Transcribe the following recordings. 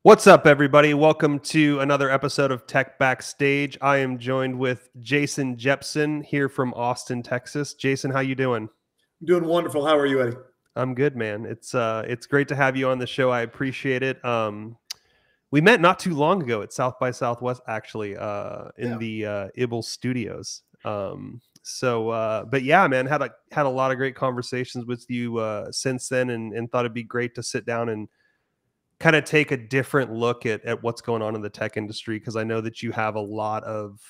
What's up, everybody? Welcome to another episode of Tech Backstage. I am joined with Jason Jepson here from Austin, Texas. Jason, how you doing? I'm doing wonderful. How are you, Eddie? I'm good, man. It's great to have you on the show. I appreciate it. We met not too long ago at South by Southwest, actually, in the Ibble Studios. But yeah, man, had a lot of great conversations with you since then, and thought it'd be great to sit down and kind of take a different look at what's going on in the tech industry, because I know that you have a lot of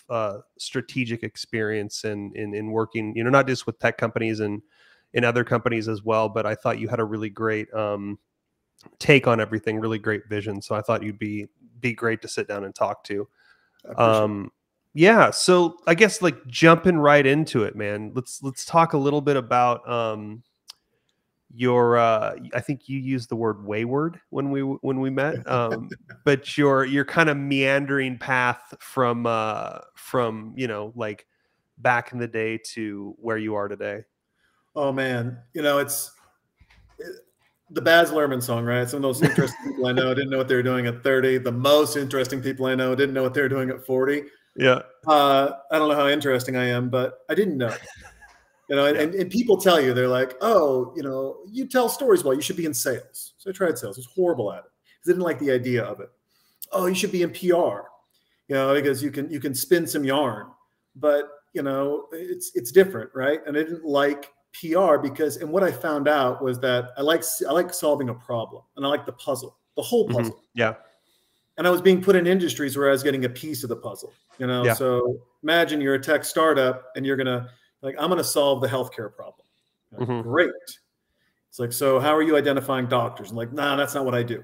strategic experience in working, not just with tech companies and in other companies as well. But I thought you had a really great take on everything, really great vision. So I thought you'd be great to sit down and talk to. Yeah. So I guess like jumping right into it, man. Let's talk a little bit about your I think you used the word wayward when we met, but your kind of meandering path from like back in the day to where you are today. Oh man, it's the Baz Luhrmann song, right? Some of those interesting people I know didn't know what they were doing at 30. The most interesting people I know didn't know what they were doing at 40. Yeah. I don't know how interesting I am, but I didn't know. And people tell you, they're like, oh, you tell stories well, you should be in sales. So I tried sales. I was horrible at it because I didn't like the idea of it. Oh, you should be in PR, because you can spin some yarn, but it's different, right? And I didn't like PR and what I found out was that I like solving a problem, and I like the puzzle, the whole puzzle. Mm-hmm. Yeah. And I was being put in industries where I was getting a piece of the puzzle, So imagine you're a tech startup and you're gonna I'm going to solve the healthcare problem. Mm-hmm. Great. It's like, so how are you identifying doctors? I'm like, nah, that's not what I do.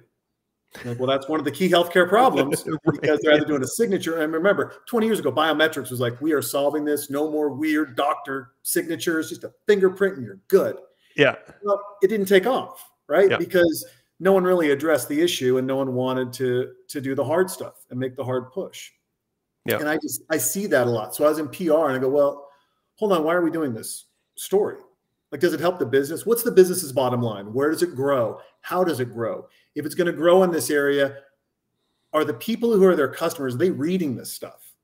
I'm like, well, that's one of the key healthcare problems because they're either doing a signature. And remember, 20 years ago, biometrics was like, we are solving this. No more weird doctor signatures, just a fingerprint and you're good. Yeah. Well, it didn't take off, right? Yeah. Because no one really addressed the issue and no one wanted to do the hard stuff and make the hard push. Yeah. And I see that a lot. So I was in PR and I go, well, hold on, why are we doing this story? Like, does it help the business? What's the business's bottom line? Where does it grow? How does it grow? If it's going to grow in this area, are the people who are their customers, are they reading this stuff?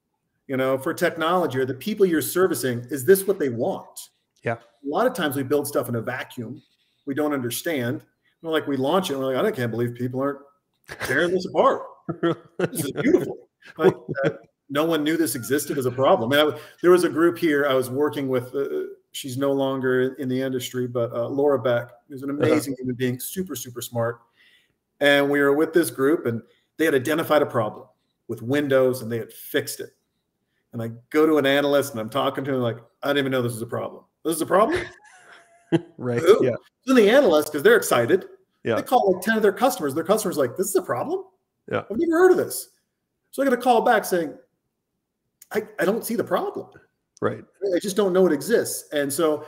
For technology, are the people you're servicing, is this what they want? Yeah. A lot of times we build stuff in a vacuum. We don't understand. We launch it and we're like, I can't believe people aren't tearing this apart. This is beautiful. No one knew this existed as a problem. There was a group here I was working with. She's no longer in the industry, but Laura Beck, who's an amazing human being, super, super smart. And we were with this group and they had identified a problem with Windows and they had fixed it. And I go to an analyst and I'm talking to him like, I didn't even know this was a problem. This is a problem? Right. Who? Yeah. Then the analyst, because they're excited, they call like 10 of their customers. Their customers like, this is a problem? Yeah. I've never heard of this. So I got a call back saying, I don't see the problem. Right. I just don't know it exists. And so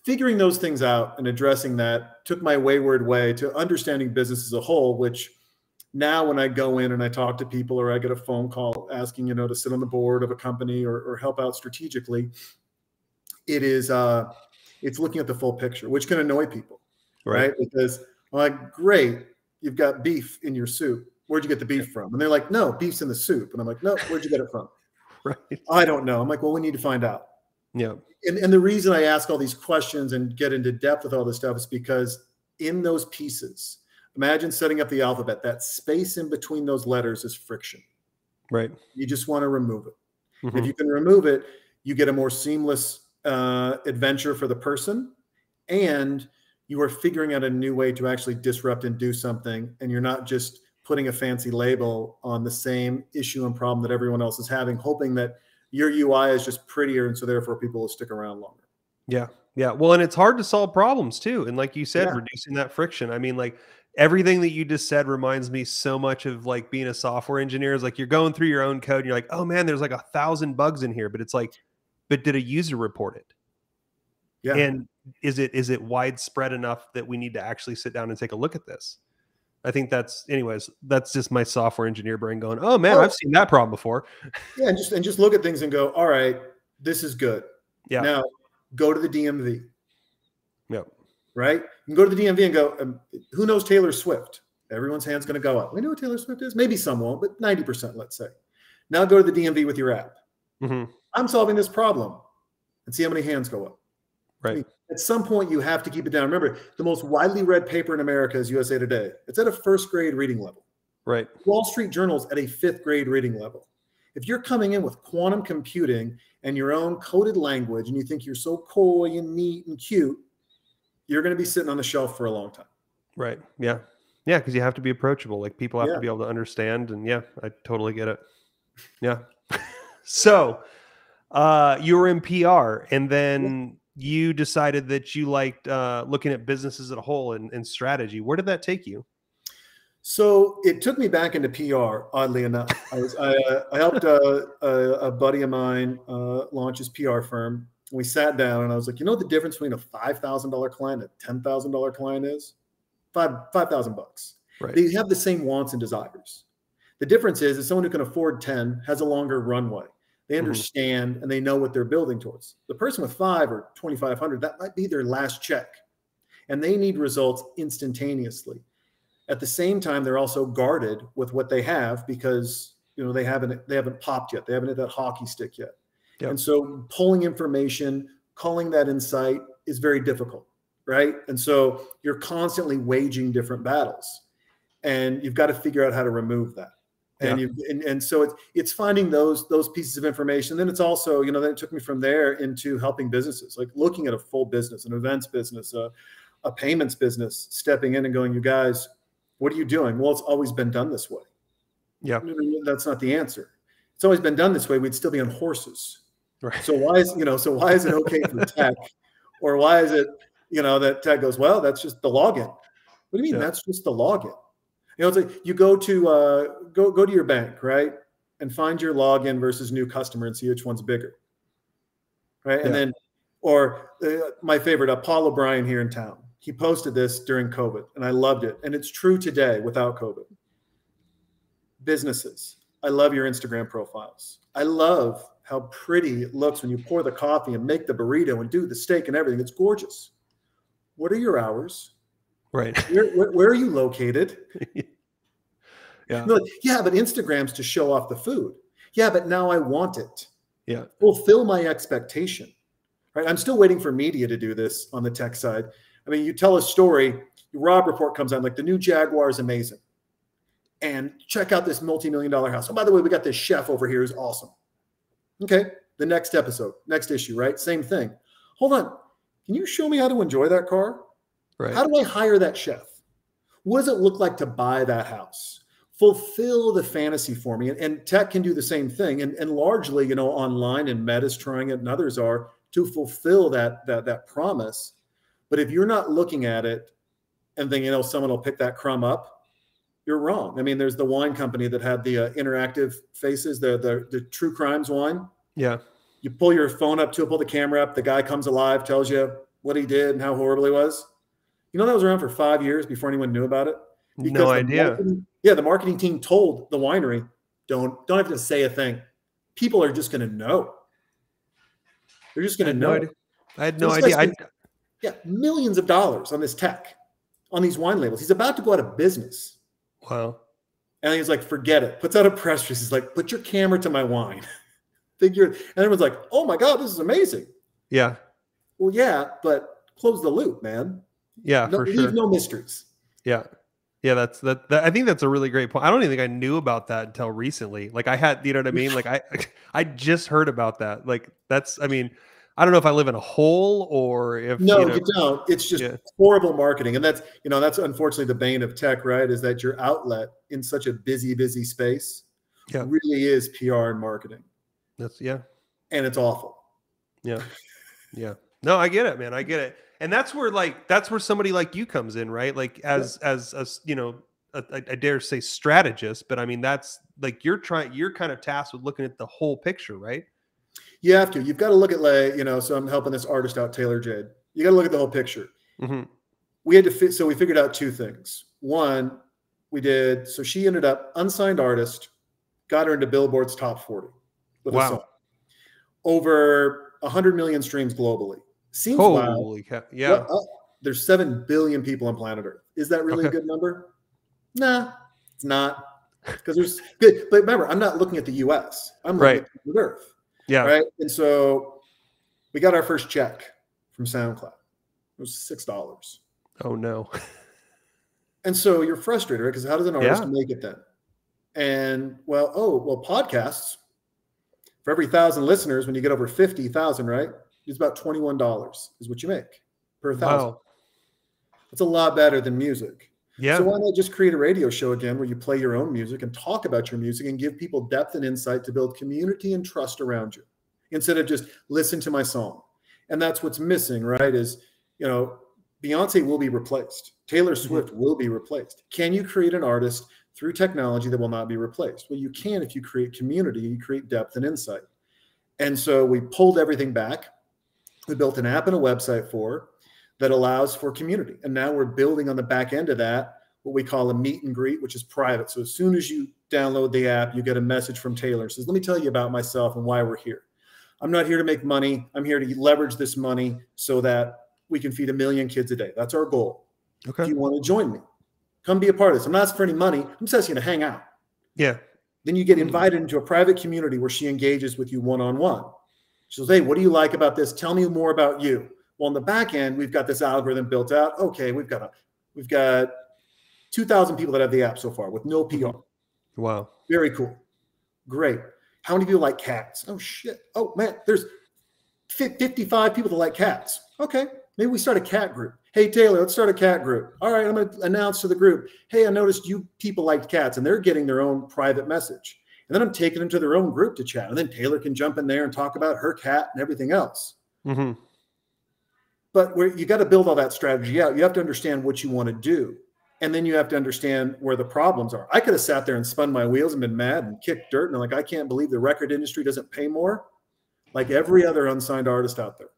figuring those things out and addressing that took my wayward way to understanding business as a whole, which now when I go in and I talk to people or I get a phone call asking, to sit on the board of a company or help out strategically, it's looking at the full picture, which can annoy people, right? Because I'm like, great, you've got beef in your soup. Where'd you get the beef from? And they're like, no, beef's in the soup. And I'm like, no, where'd you get it from? Right. I don't know. I'm like, well, we need to find out. Yeah. And the reason I ask all these questions and get into depth with all this stuff is because in those pieces, imagine setting up the alphabet, that space in between those letters is friction. Right. You just want to remove it. Mm-hmm. If you can remove it, you get a more seamless adventure for the person. And you are figuring out a new way to actually disrupt and do something. And you're not just putting a fancy label on the same issue and problem that everyone else is having, hoping that your UI is just prettier. And so therefore people will stick around longer. Yeah. Yeah. Well, and it's hard to solve problems too. And like you said, reducing that friction. I mean, like everything that you just said reminds me so much of like being a software engineer. Is like you're going through your own code and you're like, oh man, there's like 1,000 bugs in here, but it's like, but did a user report it? Yeah. And is it widespread enough that we need to actually sit down and take a look at this? I think that's just my software engineer brain going, oh man, I've seen that problem before. Yeah. And just look at things and go, all right, this is good. Yeah. Now go to the DMV. Yep. Right. You can go to the DMV and go, who knows Taylor Swift? Everyone's hand's going to go up. We know who Taylor Swift is. Maybe some won't, but 90%, let's say. Now go to the DMV with your app. I'm solving this problem, and see how many hands go up. Right. I mean, at some point, you have to keep it down. Remember, the most widely read paper in America is USA Today. It's at a first grade reading level. Right. Wall Street Journal's at a fifth grade reading level. If you're coming in with quantum computing and your own coded language, and you think you're so coy and neat and cute, you're going to be sitting on the shelf for a long time. Right. Yeah. Yeah. Because you have to be approachable. Like people have to be able to understand. And yeah, I totally get it. Yeah. So you were in PR, and then you decided that you liked looking at businesses as a whole and strategy. Where did that take you? So it took me back into PR, oddly enough. I helped a buddy of mine launch his PR firm. We sat down and I was like, you know what the difference between a $5,000 client and a $10,000 client is? $5,000. Right. They have the same wants and desires. The difference is someone who can afford 10 has a longer runway. They understand and they know what they're building towards. The person with 5 or 2,500, that might be their last check. And they need results instantaneously. At the same time, they're also guarded with what they have because they haven't popped yet. They haven't hit that hockey stick yet. Yep. And so pulling information, calling that insight is very difficult, right? And so you're constantly waging different battles, and you've got to figure out how to remove that. And so it's finding those pieces of information. Then it's also, then it took me from there into helping businesses, like looking at a full business, an events business, a payments business, stepping in and going, you guys, what are you doing? Well, it's always been done this way. Yeah. That's not the answer. It's always been done this way. We'd still be on horses. Right. So why is it okay for tech? Or why is it, that tech goes, well, that's just the login. What do you mean? That's just the login. It's like you go to go to your bank, right? And find your login versus new customer and see which one's bigger. Right. And then, or my favorite, Paul O'Brien here in town. He posted this during COVID and I loved it. And it's true today without COVID. Businesses, I love your Instagram profiles. I love how pretty it looks when you pour the coffee and make the burrito and do the steak and everything. It's gorgeous. What are your hours? Right. Where are you located? Yeah. Like, yeah, but Instagram's to show off the food. Yeah, but now I want it. Yeah. Fulfill my expectation. Right. I'm still waiting for media to do this on the tech side. I mean, you tell a story, your Rob report comes out, like the new Jaguar is amazing. And check out this multi-million-dollar house. Oh, by the way, we got this chef over here who's awesome. Okay. The next episode, next issue, right? Same thing. Hold on. Can you show me how to enjoy that car? Right. How do I hire that chef? What does it look like to buy that house? Fulfill the fantasy for me. And tech can do the same thing. And largely, online, and Meta's trying it and others are to fulfill that promise. But if you're not looking at it and then, someone will pick that crumb up, you're wrong. I mean, there's the wine company that had the interactive faces, the true crimes wine. Yeah. You pull your phone up pull the camera up. The guy comes alive, tells you what he did and how horrible he was. That was around for 5 years before anyone knew about it. Because no idea. The marketing team told the winery, don't have to say a thing. People are just going to know. They're just going to know. I had no idea. Millions of dollars on this tech, on these wine labels. He's about to go out of business. Wow. And he's like, forget it. Puts out a press release. He's like, put your camera to my wine. And everyone's like, oh my God, this is amazing. Yeah. Well, yeah, but close the loop, man. Yeah, for sure. Leave no mysteries. Yeah. Yeah, that's I think that's a really great point. I don't even think I knew about that until recently. Like I had, you know what I mean? Like I just heard about that. Like I mean, I don't know if I live in a hole or if you don't. It's just horrible marketing. And that's unfortunately the bane of tech, right? Is that your outlet in such a busy space really is PR and marketing. And it's awful. Yeah. Yeah. No, I get it, man. I get it. And that's where somebody like you comes in, right? Like as I dare say strategist, but I mean, that's like, you're kind of tasked with looking at the whole picture, right? You have to. You've got to look at so I'm helping this artist out, Taylor Jade. You got to look at the whole picture. Mm-hmm. We had to so we figured out two things. One, so she ended up unsigned artist, got her into Billboard's top 40 with a song. Over 100 million streams globally. Seems holy cow. Yeah. There's 7 billion people on planet Earth. Is that really a good number? Nah, it's not. Because there's good, but remember, I'm not looking at the US. I'm looking at the Earth. Yeah. Right. And so we got our first check from SoundCloud. It was $6. Oh no. And so you're frustrated, right? Because how does an artist make it then? And well, podcasts, for every 1,000 listeners, when you get over 50,000, right? It's about $21 is what you make per 1,000. Wow. It's a lot better than music. Yeah. So why not just create a radio show again where you play your own music and talk about your music and give people depth and insight to build community and trust around you instead of just listen to my song. And that's what's missing, right? Is, you know, Beyonce will be replaced. Taylor Swift will be replaced. Can you create an artist through technology that will not be replaced? Well, you can if you create community, you create depth and insight. And so we pulled everything back. We built an app and a website for that allows for community. And now we're building on the back end of that, what we call a meet and greet, which is private. So as soon as you download the app, you get a message from Taylor. It says, let me tell you about myself and why we're here. I'm not here to make money. I'm here to leverage this money so that we can feed 1 million kids a day. That's our goal. Okay. If you want to join me, come be a part of this. I'm not asking for any money. I'm just asking you to hang out. Yeah. Then you get invited into a private community where she engages with you one-on-one. She says, hey, what do you like about this? Tell me more about you. Well, on the back end, we've got this algorithm built out. Okay, we've got 2,000 people that have the app so far with no PR. Wow. Very cool. Great. How many people like cats? Oh, shit. Oh, man, there's 55 people that like cats. Okay, maybe we start a cat group. Hey, Taylor, let's start a cat group. All right, I'm going to announce to the group, hey, I noticed you people liked cats, and they're getting their own private message. And then I'm taking them to their own group to chat. And then Taylor can jump in there and talk about her cat and everything else. Mm-hmm. But you got to build all that strategy out. You have to understand what you want to do. And then you have to understand where the problems are. I could have sat there and spun my wheels and been mad and kicked dirt. And I'm like, I can't believe the record industry doesn't pay more, like every other unsigned artist out there.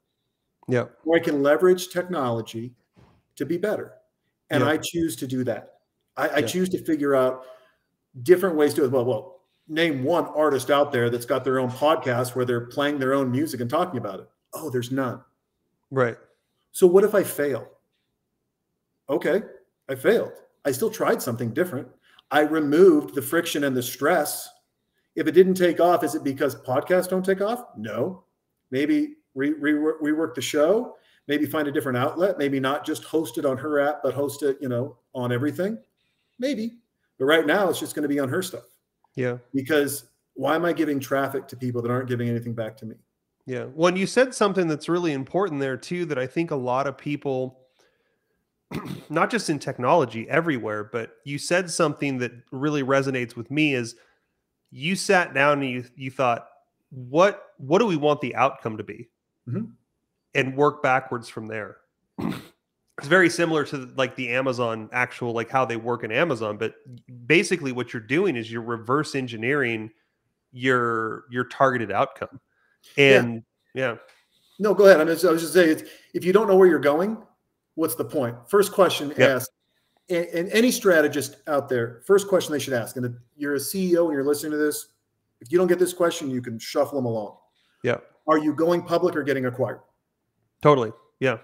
Yeah. Where I can leverage technology to be better. And I choose to do that. I choose to figure out different ways to do it. Well, name one artist out there that's got their own podcast where they're playing their own music and talking about it. Oh, there's none. Right. So what if I fail? Okay, I failed. I still tried something different. I removed the friction and the stress. If it didn't take off, is it because podcasts don't take off? No. Maybe rework the show. Maybe find a different outlet. Maybe not just host it on her app, but host it, on everything. Maybe. But right now, it's just going to be on her stuff. Yeah. Because why am I giving traffic to people that aren't giving anything back to me? Yeah. Well, and you said something that's really important there too, that I think a lot of people, not just in technology, everywhere, but you said something that really resonates with me is you sat down and you thought, what do we want the outcome to be? Mm-hmm. And work backwards from there. It's very similar to like the Amazon actual, like how they work in Amazon, but basically what you're doing is you're reverse engineering your targeted outcome. And no, go ahead. I was just saying, if you don't know where you're going, what's the point? First question asked, and any strategist out there, first question they should ask, and if you're a CEO and you're listening to this, if you don't get this question, you can shuffle them along. Yeah. Are you going public or getting acquired? Totally. Yeah.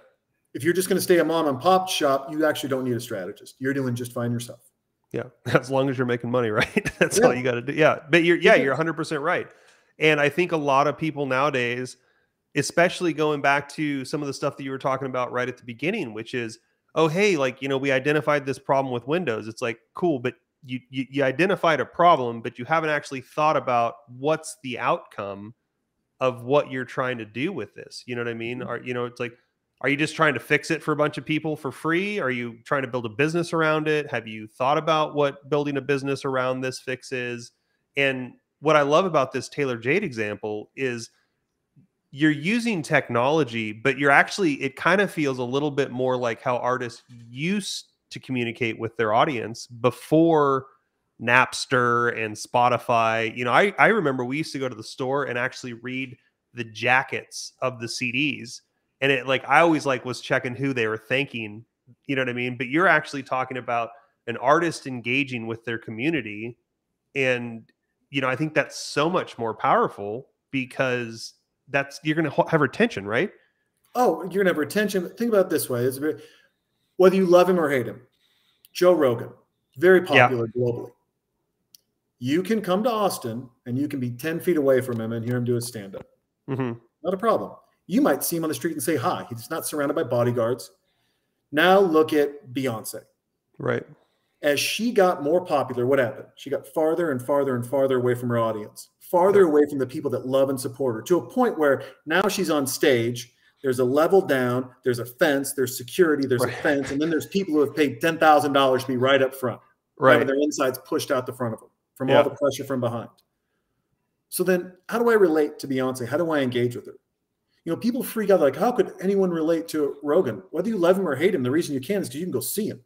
If you're just going to stay a mom and pop shop, you actually don't need a strategist. You're doing just fine yourself. Yeah. As long as you're making money, right? That's all you got to do. Yeah. But you're 100% right. And I think a lot of people nowadays, especially going back to some of the stuff that you were talking about right at the beginning, which is, oh, hey, like, we identified this problem with Windows. It's like, cool, but you identified a problem, but you haven't actually thought about what's the outcome of what you're trying to do with this. You know what I mean? It's like, are you just trying to fix it for a bunch of people for free? Are you trying to build a business around it? Have you thought about what building a business around this fix is? And what I love about this Taylor Jade example is you're using technology, but it kind of feels a little bit more like how artists used to communicate with their audience before Napster and Spotify. I remember we used to go to the store and actually read the jackets of the CDs. And I always was checking who they were thanking, you know what I mean? But you're actually talking about an artist engaging with their community. And, I think that's so much more powerful because you're going to have retention, right? Oh, you're going to have retention. Think about it this way. Whether you love him or hate him, Joe Rogan, very popular globally. You can come to Austin and you can be 10 feet away from him and hear him do his stand-up. Not a problem. You might see him on the street and say hi. He's not surrounded by bodyguards. Now look at Beyonce. Right. As she got more popular, what happened? She got farther and farther and farther away from her audience, farther away from the people that love and support her, to a point where now she's on stage. There's a level down, there's a fence, there's security, there's a fence, and then there's people who have paid $10,000 to be right up front, having their insides pushed out the front of them from all the pressure from behind. So then how do I relate to Beyonce? How do I engage with her? You know, people freak out like, how could anyone relate to Rogan? Whether you love him or hate him, the reason you can is because you can go see him.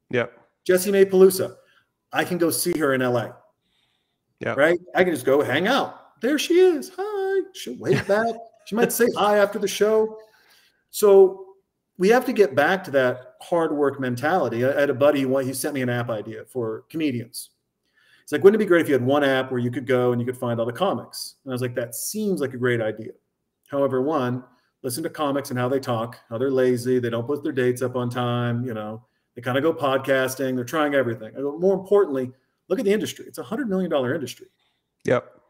Yeah. Jessie Mae Pelusa, I can go see her in LA. Yeah. Right? I can just go hang out. There she is. Hi. She'll wave back. She might say hi after the show. So we have to get back to that hard work mentality. I had a buddy, he sent me an app idea for comedians. It's like, wouldn't it be great if you had one app where you could go and you could find all the comics? And I was like, that seems like a great idea. However, one, listen to comics and how they talk, how they're lazy. They don't put their dates up on time. You know, they kind of go podcasting. They're trying everything. I go, more importantly, look at the industry. It's a $100 million industry. Yep.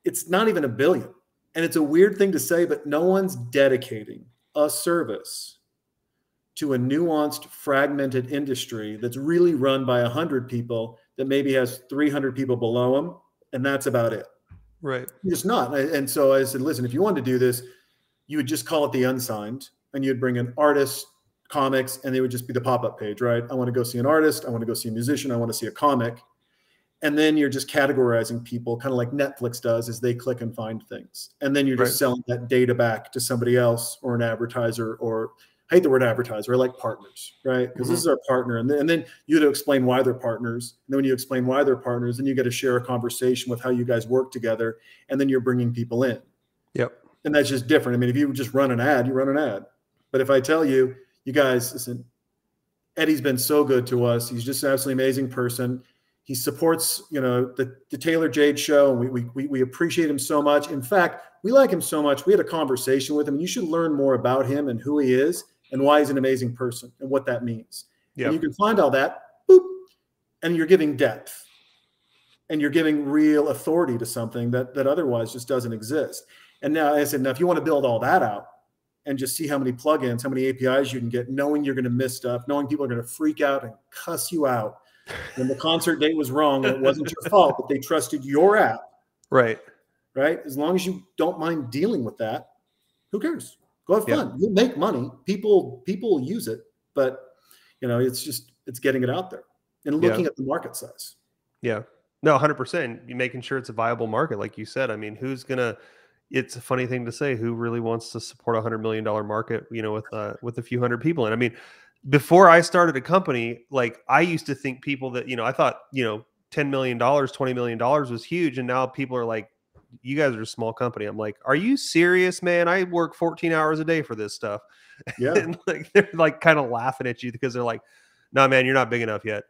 It's not even $1 billion. And it's a weird thing to say, but no one's dedicating a service to a nuanced, fragmented industry that's really run by 100 people that maybe has 300 people below them, and that's about it. Right. It's not. And so I said, listen, if you wanted to do this, you would just call it the unsigned, and you'd bring in artists, comics, and they would just be the pop-up page, right? I want to go see an artist. I want to go see a musician. I want to see a comic. And then you're just categorizing people, kind of like Netflix does, as they click and find things. And then you're just selling that data back to somebody else or an advertiser, or I hate the word advertiser, I like partners, right? Because this is our partner. And then you have to explain why they're partners. And then when you explain why they're partners, then you get to share a conversation with how you guys work together. And then you're bringing people in. Yep. And that's just different. I mean, if you just run an ad, you run an ad. But if I tell you, you guys, listen, Eddie's been so good to us. He's just an absolutely amazing person. He supports, you know, the Taylor Jade show, and we appreciate him so much. In fact, we like him so much. We had a conversation with him. You should learn more about him and who he is and why he's an amazing person and what that means. Yep. And you can find all that, boop, and you're giving depth, and you're giving real authority to something that otherwise just doesn't exist. And now I said, now if you want to build all that out and just see how many plugins, how many APIs you can get, knowing you're going to miss stuff, knowing people are going to freak out and cuss you out when the concert date was wrong and it wasn't your fault, but they trusted your app. Right. Right. As long as you don't mind dealing with that, who cares? Go have fun. You'll make money. People use it, but you know, it's getting it out there and looking at the market size. Yeah. No, 100%. You're making sure it's a viable market. Like you said, I mean, it's a funny thing to say, who really wants to support $100 million market, you know, with a few hundred people. And I mean, before I started a company, like I used to think people that, you know, I thought, you know, $10 million, $20 million was huge. And now people are like, you guys are a small company. I'm like, are you serious, man? I work 14 hours a day for this stuff. Yeah. And like, they're like kind of laughing at you because they're like, no, man, you're not big enough yet.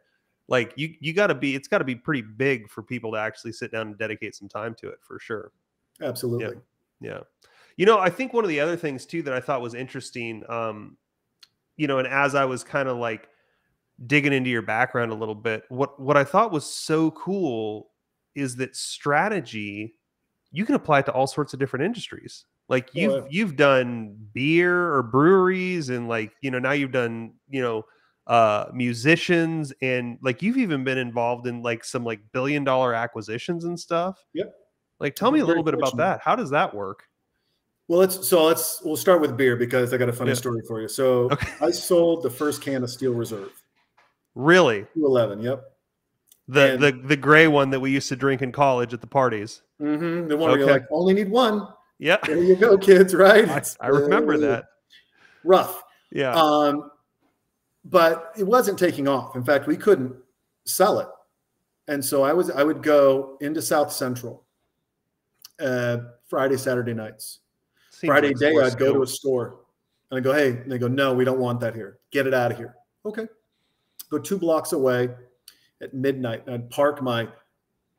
Like it's gotta be pretty big for people to actually sit down and dedicate some time to it, for sure. Absolutely. Yeah. You know, I think one of the other things too that I thought was interesting, you know, and as I was kind of like digging into your background a little bit, what I thought was so cool is that strategy, you can apply it to all sorts of different industries. Like you've done beer or breweries, and like, you know, now you've done, you know, musicians, and like you've even been involved in like some like billion-dollar acquisitions and stuff. Yep. Like, tell me a little bit about that. How does that work? Well, we'll start with beer because I got a funny story for you. So I sold the first can of Steel Reserve. Really? 211. Yep. The gray one that we used to drink in college at the parties. Mm-hmm, the one where you're like, only need one. Yeah. There you go, kids. Right. I remember that. Rough. Yeah. But it wasn't taking off. In fact, we couldn't sell it. And so I would go into South Central Friday, Saturday nights. Friday day, I'd go to a store and I go, hey, and they go, no, we don't want that here. Get it out of here. Okay. Go 2 blocks away at midnight. And I'd park my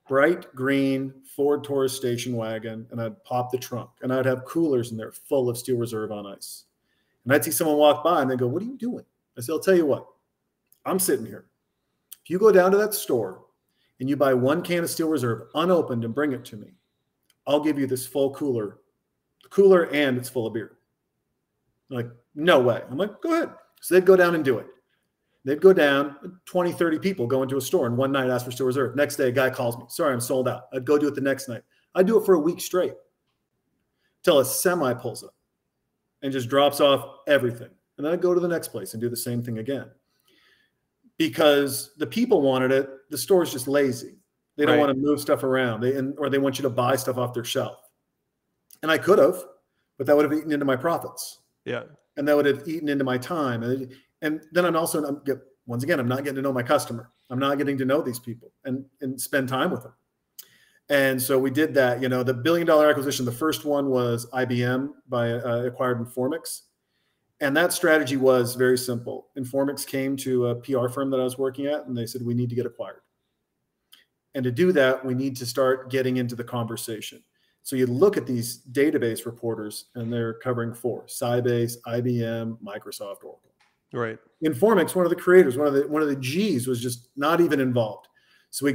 bright green Ford Taurus station wagon and I'd pop the trunk and I'd have coolers in there full of Steel Reserve on ice. And I'd see someone walk by and they go, what are you doing? I said, I'll tell you what, I'm sitting here. If you go down to that store and you buy 1 can of Steel Reserve unopened and bring it to me, I'll give you this full cooler and it's full of beer. They're like, no way. I'm like, go ahead. So they'd go down and do it. They'd go down, 20, 30 people go into a store and one night ask for Steel Reserve. Next day, a guy calls me. Sorry, I'm sold out. I'd go do it the next night. I'd do it for a week straight till a semi pulls up and just drops off everything. And then I'd go to the next place and do the same thing again. Because the people wanted it. The store's just lazy. They don't want to move stuff around. Or they want you to buy stuff off their shelf. And I could have, but that would have eaten into my profits. Yeah. And that would have eaten into my time. And then once again, I'm not getting to know my customer. I'm not getting to know these people and spend time with them. And so we did that. You know, the $1 billion acquisition, the first one was IBM acquired Informix. And that strategy was very simple. Informix came to a PR firm that I was working at, and they said, we need to get acquired. And to do that, we need to start getting into the conversation. So you look at these database reporters, and they're covering 4: Sybase, IBM, Microsoft, Oracle. Right. Informix, one of the creators, one of the G's, was just not even involved. So we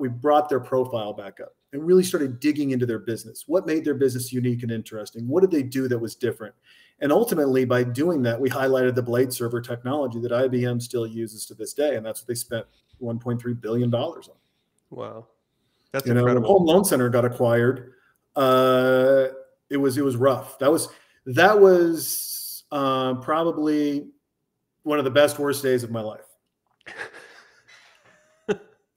brought their profile back up and really started digging into their business. What made their business unique and interesting? What did they do that was different? And ultimately, by doing that, we highlighted the blade server technology that IBM still uses to this day. And that's what they spent $1.3 billion on. Wow. That's incredible. When Home Loan Center got acquired, it was rough. That was probably one of the best, worst days of my life.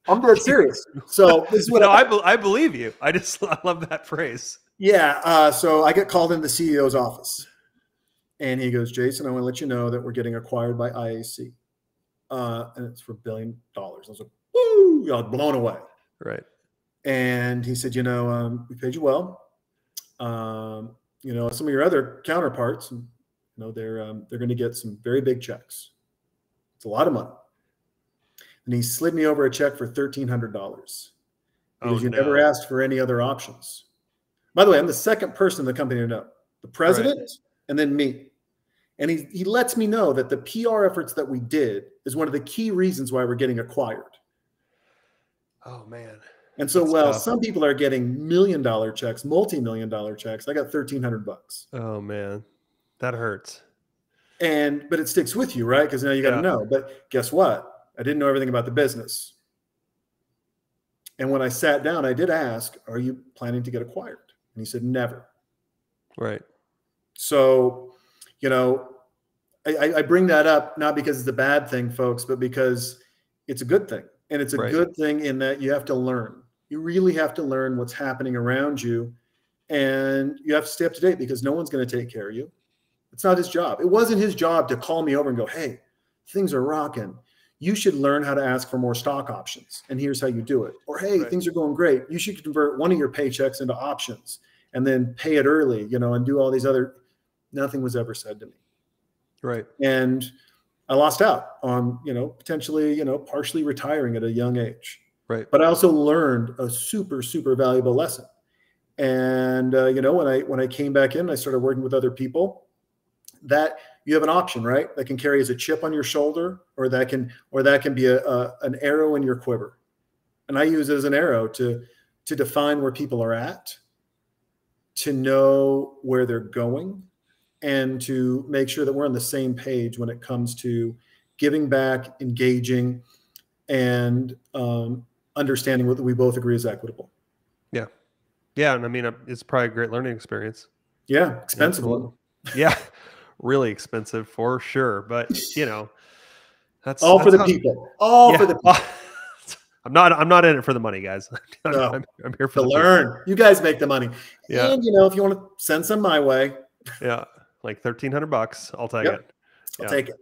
I'm dead serious. So this is what I believe you. I love that phrase. Yeah. So I get called into the CEO's office, and he goes, Jason, I want to let you know that we're getting acquired by IAC, and it's for $1 billion. I was like, woo, I was blown away. Right. And he said, we paid you well. Some of your other counterparts, they're going to get some very big checks. It's a lot of money. And he slid me over a check for $1,300 because you never asked for any other options. By the way, I'm the second person in the company to know. The president and then me. And he lets me know that the PR efforts that we did is one of the key reasons why we're getting acquired. Oh, man. And so, some people are getting $1 million checks, multi-million-dollar checks. I got $1,300. Oh, man. That hurts. But it sticks with you, right? Because now you got to know. But guess what? I didn't know everything about the business. And when I sat down, I did ask, are you planning to get acquired? And he said, never. Right. So, I bring that up not because it's a bad thing, folks, but because it's a good thing. And it's a good thing in that you have to learn. You really have to learn what's happening around you. And you have to stay up to date because no one's going to take care of you. It's not his job. It wasn't his job to call me over and go, hey, things are rocking. You should learn how to ask for more stock options. And here's how you do it. Or, hey, things are going great. You should convert one of your paychecks into options and then pay it early, and do all these other. Nothing was ever said to me. Right. And I lost out on, potentially, partially retiring at a young age. Right. But I also learned a super, super valuable lesson. And, when I came back in, I started working with other people. That you have an option, right? That can carry as a chip on your shoulder, or that can be an arrow in your quiver. And I use it as an arrow to define where people are at, to know where they're going, and to make sure that we're on the same page when it comes to giving back, engaging, and understanding what we both agree is equitable. Yeah. Yeah. And I mean, it's probably a great learning experience. Yeah. Expensive. Yeah. Really expensive for sure. But that's all for the people. All for the people. I'm not in it for the money, guys. I'm here for to learn. You guys make the money. Yeah. And if you want to send some my way. Yeah. Like $1,300. I'll take it. I'll take it.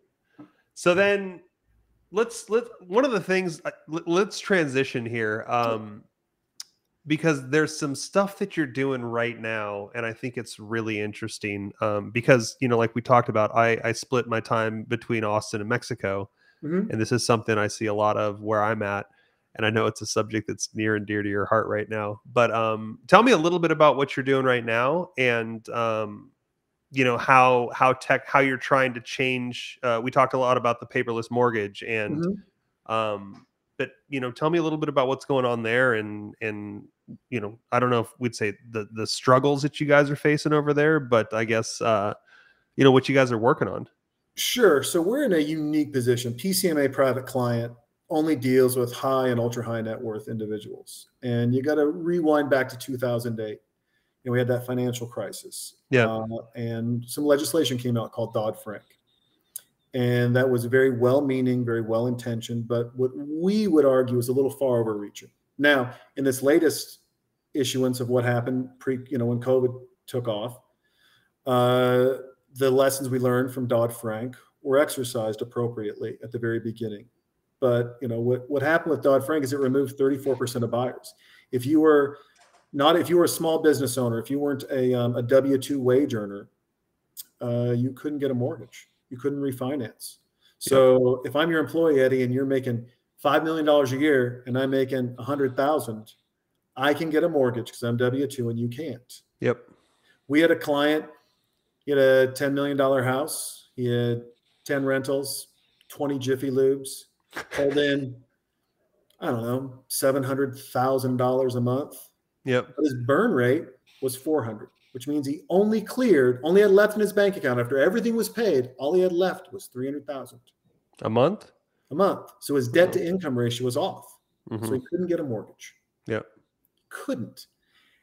So then let's one of the things, let's transition here. Because there's some stuff that you're doing right now, and I think it's really interesting. Because like we talked about, I split my time between Austin and Mexico, and this is something I see a lot of where I'm at, and I know it's a subject that's near and dear to your heart right now. But tell me a little bit about what you're doing right now, and how you're trying to change. We talked a lot about the paperless mortgage, and tell me a little bit about what's going on there, and I don't know if we'd say the struggles that you guys are facing over there, but I guess what you guys are working on. Sure. So we're in a unique position. PCMA Private Client only deals with high and ultra high net worth individuals, and you got to rewind back to 2008. We had that financial crisis, and some legislation came out called Dodd-Frank. And that was very well-meaning, very well-intentioned, but what we would argue is a little far overreaching. Now, in this latest issuance of what happened when COVID took off, the lessons we learned from Dodd-Frank were exercised appropriately at the very beginning. But what happened with Dodd-Frank is it removed 34% of buyers. If you were a small business owner, if you weren't a W-2 wage earner, you couldn't get a mortgage. You couldn't refinance. So if I'm your employee, Eddie, and you're making $5 million a year and I'm making $100,000, I can get a mortgage because I'm W-2 and you can't. Yep. We had a client, he had a $10 million house. He had 10 rentals, 20 Jiffy Lubes, pulled in, I don't know, $700,000 a month. Yep. But his burn rate was 400, which means he only had left in his bank account after everything was paid. All he had left was 300,000 a month. So his debt to income ratio was off. So he couldn't get a mortgage. Yep. Couldn't.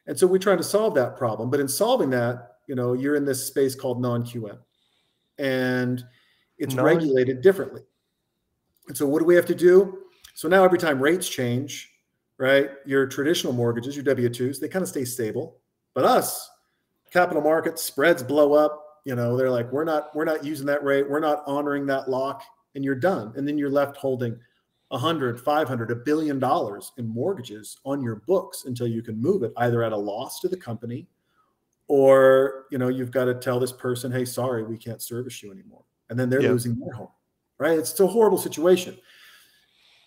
And so we're trying to solve that problem. But in solving that, you're in this space called non-QM, and it's regulated differently. And so what do we have to do? So now every time rates change, right, your traditional mortgages, your W-2s, they kind of stay stable. But us, capital markets, spreads blow up. They're like, we're not using that rate. We're not honoring that lock, and you're done. And then you're left holding $100, $500, $1 billion in mortgages on your books until you can move it either at a loss to the company, or you've got to tell this person, hey, sorry, we can't service you anymore. And then they're losing their home, right? It's a horrible situation.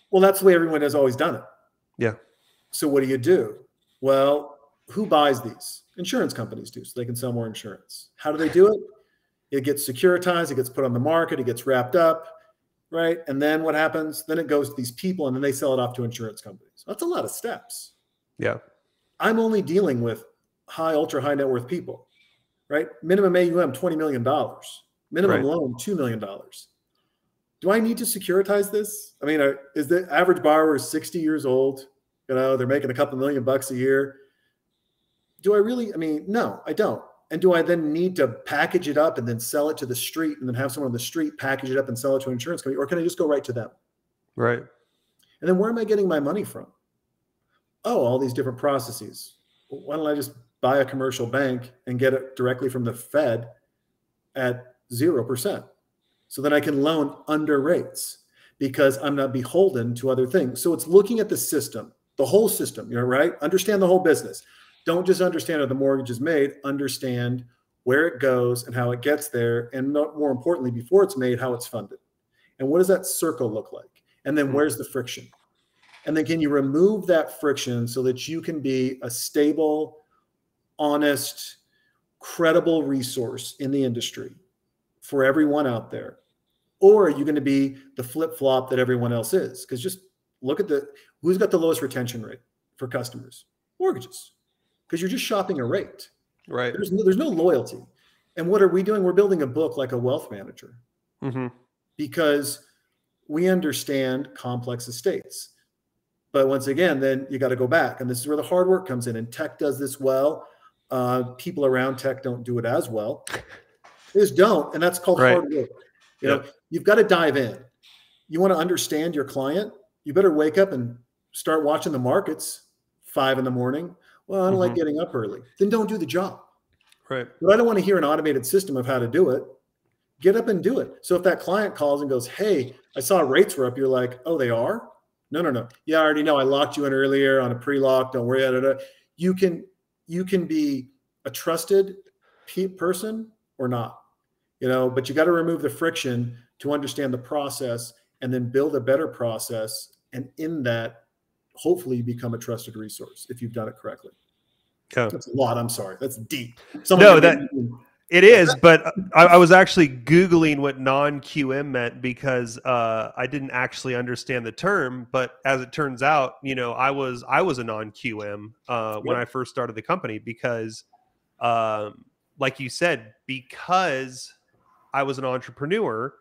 Well, that's the way everyone has always done it. Yeah. So what do? Well, who buys these? Insurance companies do, so they can sell more insurance. How do they do it? It gets securitized, it gets put on the market, it gets wrapped up, right? And then what happens? Then it goes to these people, and then they sell it off to insurance companies. That's a lot of steps. Yeah. I'm only dealing with ultra high net worth people, right? Minimum AUM, $20 million. Minimum loan, $2 million. Do I need to securitize this? I mean, is the average borrower 60 years old? They're making a couple $1,000,000 a year. Do I really? I mean, no, I don't. And do I then need to package it up and then sell it to the street and then have someone on the street package it up and sell it to an insurance company? Or can I just go right to them? Right. And then where am I getting my money from? Oh, all these different processes. Why don't I just buy a commercial bank and get it directly from the Fed at 0%? So then I can loan under rates because I'm not beholden to other things. So it's looking at the system, the whole system, right? Understand the whole business. Don't just understand how the mortgage is made, understand where it goes and how it gets there. And more importantly, before it's made, how it's funded. And what does that circle look like? And then where's the friction? And then can you remove that friction so that you can be a stable, honest, credible resource in the industry for everyone out there? Or are you going to be the flip-flop that everyone else is? Because just look at who's got the lowest retention rate for customers? Mortgages. Because you're just shopping a rate. Right. There's no loyalty. And what are we doing? We're building a book like a wealth manager. Because we understand complex estates. But once again, then you got to go back. And this is where the hard work comes in. And tech does this well. People around tech don't do it as well. They just don't. And that's called hard work. You've got to dive in. You want to understand your client, you better wake up and start watching the markets 5 a.m. Well, I don't like getting up early. Then don't do the job. Right. But I don't want to hear an automated system of how to do it. Get up and do it. So if that client calls and goes, hey, I saw rates were up, you're like, oh, they are? No. Yeah, I already know. I locked you in earlier on a pre-lock. Don't worry about it. You can be a trusted person or not, but you got to remove the friction to understand the process and then build a better process. And in that, hopefully you become a trusted resource if you've done it correctly. Yeah. That's a lot. I'm sorry. That's deep. It is, but I was actually Googling what non-QM meant because I didn't actually understand the term. But as it turns out, I was a non-QM when Yep. I first started the company because, like you said, because I was an entrepreneur,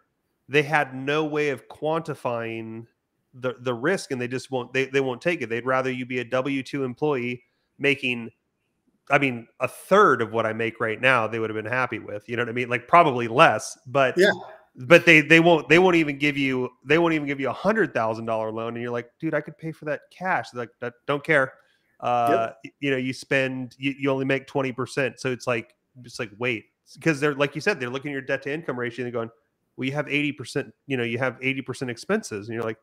they had no way of quantifying the risk, and they just won't take it. They'd rather you be a W-2 employee making, I mean, a third of what I make right now, they would have been happy with. You know what I mean? Like probably less, but Yeah. they won't even give you $100,000 loan, and you're like, dude, I could pay for that cash. They're like, that don't care. Yep. You only make 20%, so it's like wait, because they're like you said, they're looking at your debt to income ratio and they're going, well, you have 80%. You have 80% expenses, and you're like,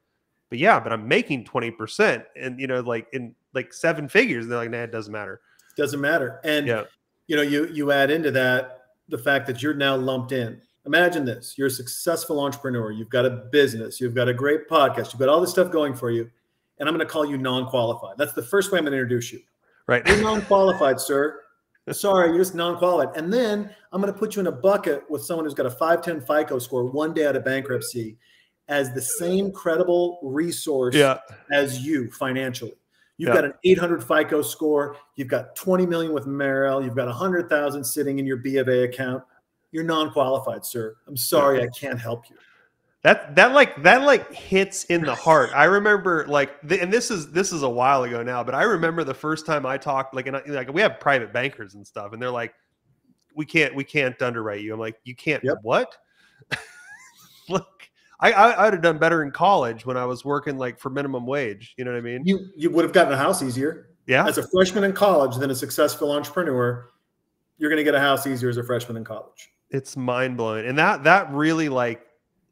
but yeah, but I'm making 20%, and like in like seven figures. And they're like, nah, it doesn't matter. Doesn't matter. And Yeah. you add into that the fact that you're now lumped in. Imagine this. You're a successful entrepreneur. You've got a business. You've got a great podcast. You've got all this stuff going for you. And I'm going to call you non-qualified. That's the first way I'm going to introduce you. Right. You're non-qualified, sir. Sorry, you're just non-qualified. And then I'm going to put you in a bucket with someone who's got a 510 FICO score, one day out of bankruptcy, as the same credible resource as you financially. You've got an 800 FICO score. You've got 20 million with Merrill. You've got 100,000 sitting in your B of A account. You're non-qualified, sir. I'm sorry, I can't help you. That hits in the heart. I remember and this is a while ago now, but I remember the first time I talked, like we have private bankers and stuff, and they're like, we can't underwrite you. I'm like, you can't what? Look, I would have done better in college when I was working like for minimum wage. You know what I mean? You would have gotten a house easier. Yeah. As a freshman in college than a successful entrepreneur, you're going to get a house easier as a freshman in college. It's mind blowing. And that really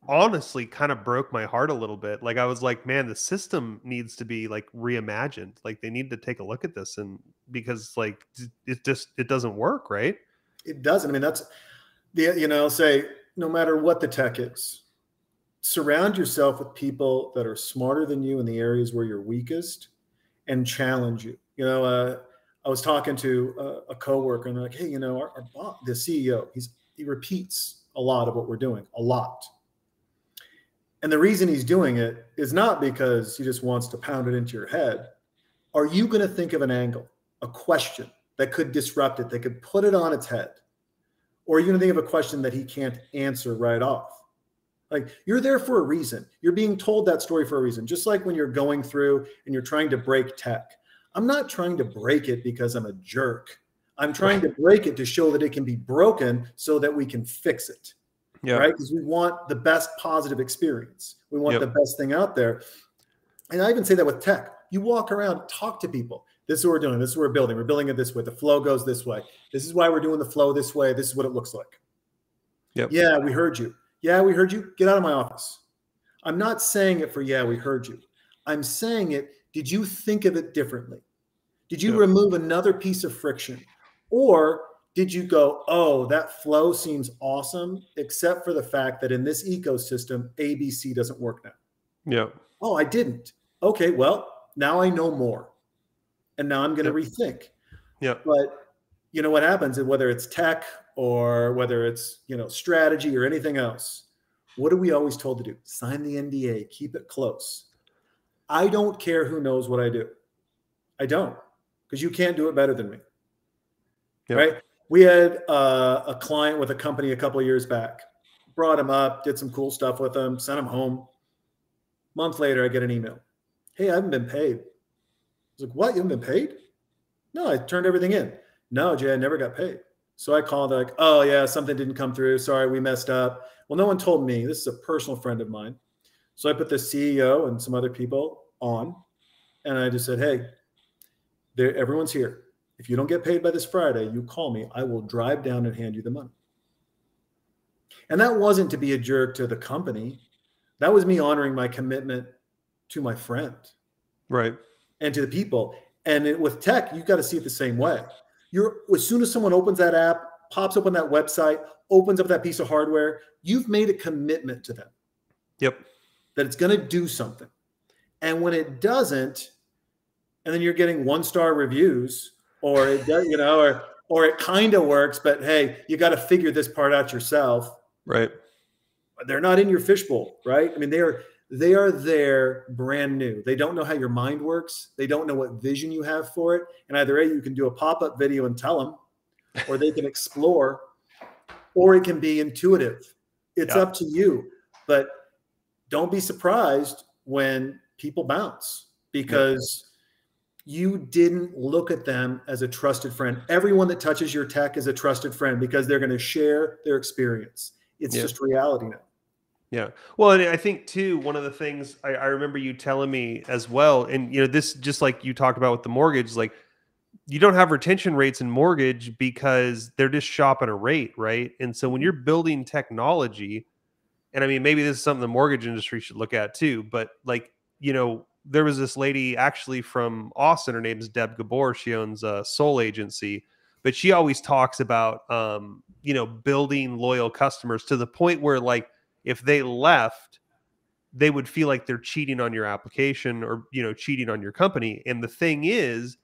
honestly kind of broke my heart a little bit. Like I was like, man, the system needs to be like reimagined. Like they need to take a look at this, and because like it doesn't work, right? It doesn't. I mean, that's say no matter what the tech is, surround yourself with people that are smarter than you in the areas where you're weakest and challenge you. I was talking to a coworker, and they're like, hey, our boss, the CEO, he repeats a lot of what we're doing, a lot. And the reason he's doing it is not because he just wants to pound it into your head. Are you going to think of an angle, a question that could disrupt it, that could put it on its head? Or are you going to think of a question that he can't answer right off? Like, you're there for a reason. You're being told that story for a reason. Just like when you're going through and you're trying to break tech. I'm not trying to break it because I'm a jerk. I'm trying to break it to show that it can be broken so that we can fix it. Yeah. Right? Because we want the best positive experience. We want the best thing out there. And I even say that with tech. You walk around, talk to people. This is what we're doing. This is what we're building. We're building it this way. The flow goes this way. This is why we're doing the flow this way. This is what it looks like. Yep. Yeah, we heard you. Yeah, we heard you. Get out of my office. I'm not saying it for, yeah, we heard you. I'm saying it, did you think of it differently? Did you remove another piece of friction? Or did you go, oh, that flow seems awesome, except for the fact that in this ecosystem, ABC doesn't work now. Yeah. Oh, I didn't. Okay, well, now I know more. And now I'm going to rethink. Yeah. But you know what happens, whether it's tech or whether it's, strategy or anything else, what are we always told to do? Sign the NDA, keep it close. I don't care who knows what I do. I don't, because you can't do it better than me. Yep. Right? We had a client with a company a couple of years back, brought him up, did some cool stuff with him, sent him home. A month later, I get an email. Hey, I haven't been paid. I was like, what? You haven't been paid? No, I turned everything in. No, Jay, I never got paid. So I called, like, oh yeah, something didn't come through. Sorry, we messed up. Well, no one told me. This is a personal friend of mine. So I put the CEO and some other people on, and I just said, hey, everyone's here. If you don't get paid by this Friday, you call me. I will drive down and hand you the money. And that wasn't to be a jerk to the company. That was me honoring my commitment to my friend. Right. And to the people. And with tech, you've got to see it the same way. As soon as someone opens that app, pops open that website, opens up that piece of hardware, you've made a commitment to them. Yep. That it's going to do something. And when it doesn't, and then you're getting 1-star reviews, or it does, or it kind of works, but hey, you got to figure this part out yourself. Right. They're not in your fishbowl, right? I mean, they are there brand new. They don't know how your mind works. They don't know what vision you have for it. And either A, you can do a pop-up video and tell them, or they can explore, or it can be intuitive. It's up to you. But don't be surprised when people bounce, because you didn't look at them as a trusted friend. Everyone that touches your tech is a trusted friend, because they're going to share their experience. It's just reality now. Yeah. Well, and I think too, one of the things I remember you telling me as well, and this, just like you talked about with the mortgage, like you don't have retention rates in mortgage because they're just shopping a rate, right? And so when you're building technology, and I mean, maybe this is something the mortgage industry should look at too, but like, there was this lady actually from Austin, her name is Deb Gabor. She owns a Soul Agency, but she always talks about, building loyal customers to the point where, like, if they left, they would feel like they're cheating on your application, or, cheating on your company. And the thing is,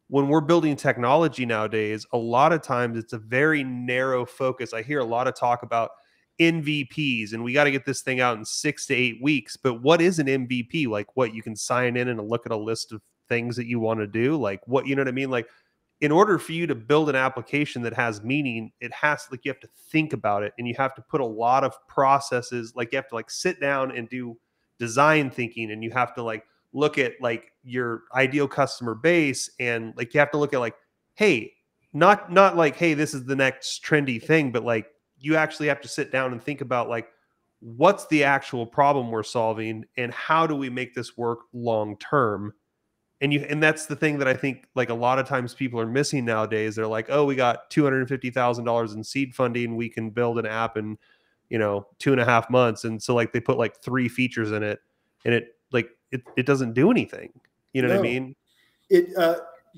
when we're building technology nowadays, a lot of times it's a very narrow focus. I hear a lot of talk about MVPs, and we got to get this thing out in 6 to 8 weeks. But what is an MVP? Like, what, you can sign in and look at a list of things that you want to do? Like, what, you know what I mean? Like, in order for you to build an application that has meaning, it has, like, you have to think about it, and you have to put a lot of processes. Like, you have to, like, sit down and do design thinking, and you have to, like, look at, like, your ideal customer base, and, like, you have to look at, like, hey, not like, hey, this is the next trendy thing, but, like, you actually have to sit down and think about, like, what's the actual problem we're solving, and how do we make this work long term? And that's the thing that I think, like, a lot of times people are missing nowadays. They're like, oh, we got $250,000 in seed funding, we can build an app in 2.5 months. And so, like, they put like 3 features in it, and it doesn't do anything. You know what I mean?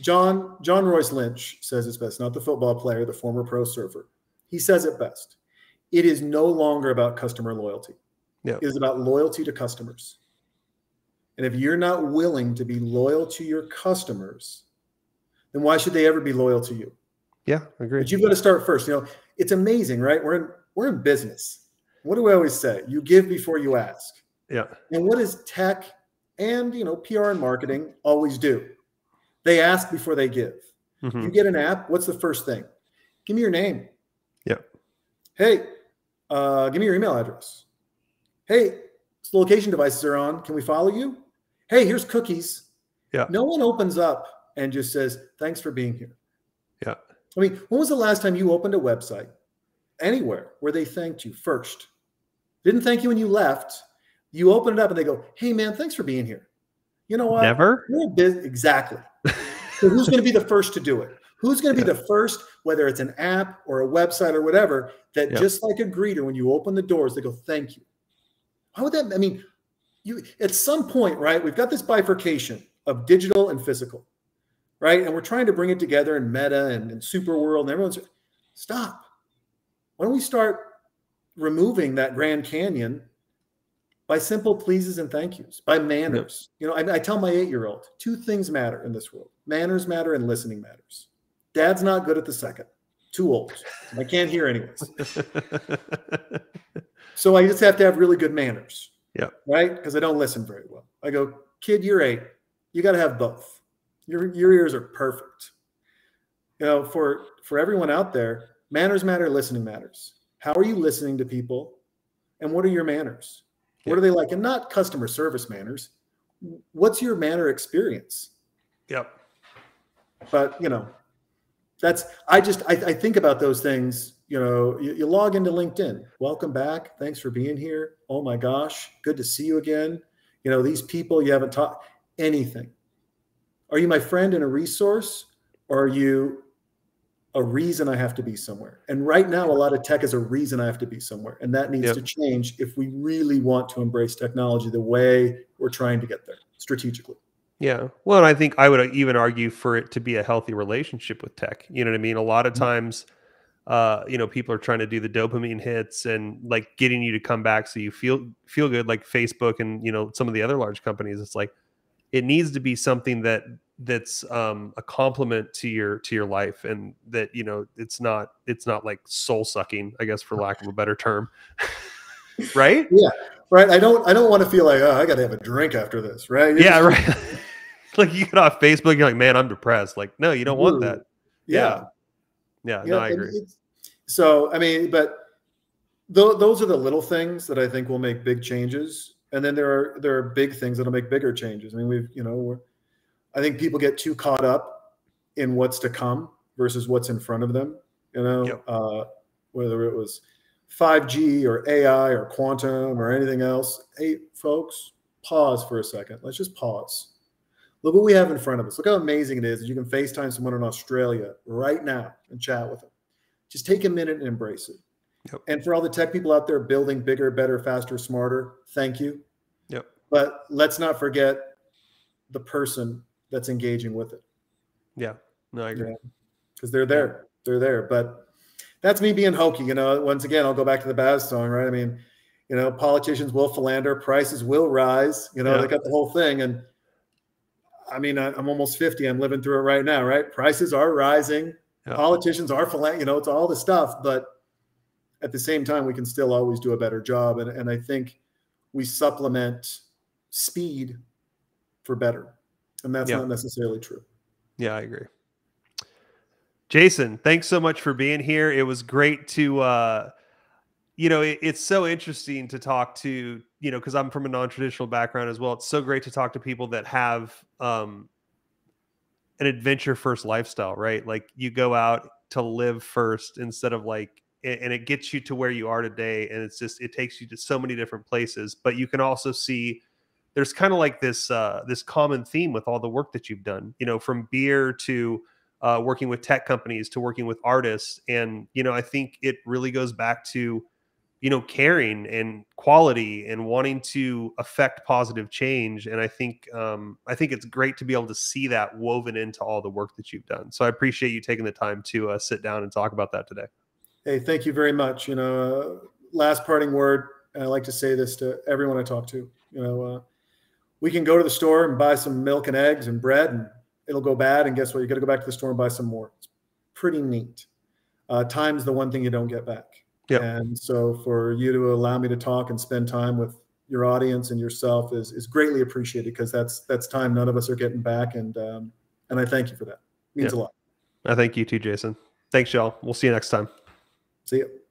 John Royce Lynch says it's best, not the football player, the former pro surfer. He says it best. It is no longer about customer loyalty. It is about loyalty to customers. And if you're not willing to be loyal to your customers, then why should they ever be loyal to you? Yeah, I agree. But you've got to start first. It's amazing, right? We're in business. What do we always say? You give before you ask. Yeah. And what does tech and PR and marketing always do? They ask before they give. Mm-hmm. You get an app, what's the first thing? Give me your name. Yeah. Hey, give me your email address. Hey, location devices are on. Can we follow you? Hey, here's cookies. Yeah. No one opens up and just says, thanks for being here. Yeah. I mean, when was the last time you opened a website anywhere where they thanked you first? Didn't thank you when you left. You open it up and they go, hey, man, thanks for being here. You know what? Never? Exactly. So who's going to be the first to do it? Who's going to be the first, whether it's an app or a website or whatever, that just like a greeter, when you open the doors, they go, thank you. How would that, I mean, you at some point, right? We've got this bifurcation of digital and physical, right? And we're trying to bring it together in Meta and Super World, and everyone's, stop. Why don't we start removing that Grand Canyon by simple pleases and thank yous, by manners? I tell my 8-year-old, 2 things matter in this world. Manners matter and listening matters. Dad's not good at the second. Too old. I can't hear anyways. So I just have to have really good manners. Yeah. Right? Because I don't listen very well. I go, kid, you're 8. You got to have both. Your ears are perfect. For everyone out there, manners matter, listening matters. How are you listening to people? And what are your manners? What are they like? And not customer service manners. What's your manner experience? Yep. But, I think about those things. You log into LinkedIn. Welcome back. Thanks for being here. Oh my gosh. Good to see you again. These people you haven't taught anything. Are you my friend and a resource, or are you a reason I have to be somewhere? And right now, a lot of tech is a reason I have to be somewhere. And that needs to change if we really want to embrace technology the way we're trying to get there strategically. Yeah. Well, and I think I would even argue for it to be a healthy relationship with tech. You know what I mean? A lot of times, people are trying to do the dopamine hits and, like, getting you to come back so you feel good, like Facebook and, some of the other large companies. It's like, it needs to be something that that's a complement to your life, and that, you know, it's not like soul sucking, I guess, for lack of a better term. Right? Yeah. Right. I don't want to feel like, oh, I got to have a drink after this. Right. Yeah, right. Like you get off Facebook, you're like, man, I'm depressed. Like, no, you don't want that. Yeah. Yeah. Yeah. No, I agree. So, I mean, but those are the little things that I think will make big changes. And then there are big things that'll make bigger changes. I mean, I think people get too caught up in what's to come versus what's in front of them, you know, Yep. Whether it was 5G or AI or quantum or anything else. Hey, folks, pause for a second. Let's just pause. Look what we have in front of us. Look how amazing it is that you can FaceTime someone in Australia right now and chat with them. Just take a minute and embrace it. Yep. And for all the tech people out there building bigger, better, faster, smarter, thank you. Yep. But let's not forget the person that's engaging with it. Yeah. No, I agree. Because they're there. Yeah. They're there. But that's me being hokey. You know, once again, I'll go back to the Baz song, right? I mean, you know, politicians will philander, prices will rise. You know, they got the whole thing. And I mean, I'm almost 50. I'm living through it right now, right? Prices are rising. Yeah. Politicians are philandering. You know, it's all the stuff. But at the same time, we can still always do a better job. And I think we supplement speed for better. And that's not necessarily true. Yeah, I agree. Jason, thanks so much for being here. It was great to, you know, it's so interesting to talk to, you know, because I'm from a non-traditional background as well. It's so great to talk to people that have an adventure first lifestyle, right? Like you go out to live first instead of like, and it gets you to where you are today. And it's just, it takes you to so many different places, but you can also see there's kind of like this, this common theme with all the work that you've done, you know, from beer to working with tech companies to working with artists. And, you know, I think it really goes back to, you know, caring and quality and wanting to affect positive change. And I think it's great to be able to see that woven into all the work that you've done. So I appreciate you taking the time to sit down and talk about that today. Hey, thank you very much. You know, last parting word, and I like to say this to everyone I talk to, you know, we can go to the store and buy some milk and eggs and bread and it'll go bad. And guess what? You got to go back to the store and buy some more. It's pretty neat. Time's the one thing you don't get back. Yep. And so for you to allow me to talk and spend time with your audience and yourself is greatly appreciated, because that's time none of us are getting back. And I thank you for that. It means a lot. I thank you too, Jason. Thanks, y'all. We'll see you next time. See you.